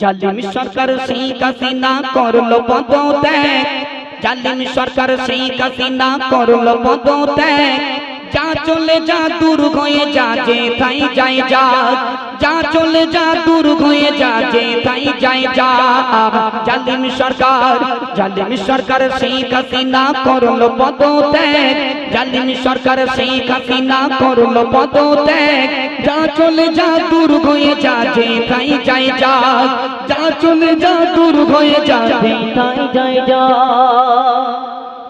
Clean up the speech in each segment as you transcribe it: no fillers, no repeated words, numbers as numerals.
জালিম সরকার শেখ হাসিনা করলো পদত্যাগ, জালিম সরকার শেখ হাসিনা করলো পদত্যাগ। যা চলে যা দূর হয়ে যা যেথায় যায় যা, যা চলে যা দূর হয়ে যা যেথায় যায় যা। জালিম সরকার শেখ হাসিনা করলো পদত্যাগ, জালিম সরকার শেখ হাসিনা করলো পদত্যাগ। যা চলে যা দূর হয়ে যা যেথায় যায় যা, যা চলে যা দূর হয়ে যা যেথায় যায় যা।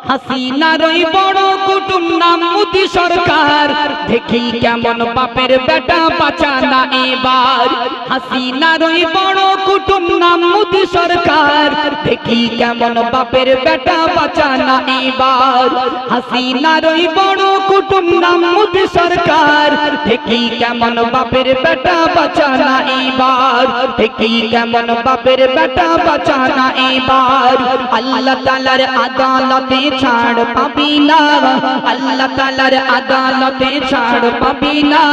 হাসিনার ওই বড় কুটুম নাম মোদি সরকার, দেখি কেমন বাপের বেটা বাঁচানা এবার। হাসিনার ওই বড় কুটুম নাম মোদি সরকার, দেখি কেমন বাপের বেটা বাঁচানা এবার। হাসিনার ওই বড় কুটুম নাম মোদি সরকার, দেখি কেমন বাপের বেটা বাঁচানা এবার, দেখি কেমন বাপের বেটা বাঁচানা এবার। আল্লাহ তাআলার আদালতে ছাড় পাবি না, আল্লাহ তাআলার আদালতে ছাড় পাবি না।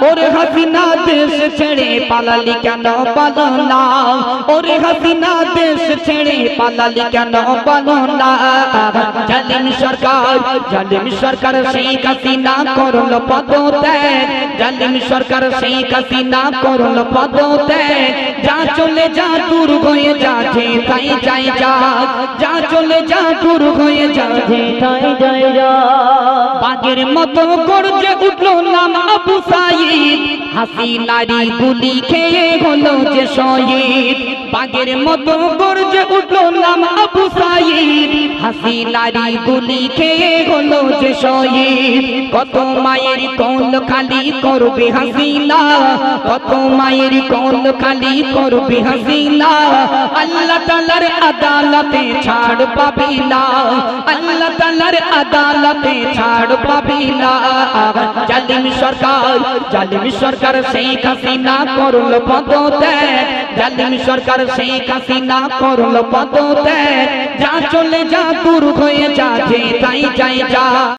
ওরে হাসিনা দেশ ছেড়ে পালালি কেন বলো না, ওরে হাসিনা দেশ ছেড়ে পালালি কেন বলো না। জালিম সরকার শেখ হাসিনা করলো পদত্যাগ, জালিম সরকার শেখ হাসিনা করলো পদত্যাগ। যা চলে যা দূর হয়ে যা যেথায় যায় যা, যা চলে যা দূর হয়ে যা যেথায় যায় যা। বাঘের মতো গর্জে উঠলো নাম আবু সাঈদ, হাসিনারি গুলি খেয়ে হলো যে শহীদ। বাঘের মতো গর্জে উঠলো নাম আবু সাঈদ, হাসিনারি গুলি খেয়ে হলো যে শহীদ। কত মায়ের কোল খালি করবে হাসিনা, কত মায়ের কোল খালি করবে হাসিনা। আল্লাহ তাআলার আদালতে ছাড় পাবি না, আল্লাহ তাআলার আদালতে ছাড় পাবি না। জালিম সরকার শেখ হাসিনা করলো পদত্যাগ, জালিম সরকার শেখ হাসিনা করলো পদত্যাগ। যা চলে যা দূর হয়ে যা যেথায় যায় যা।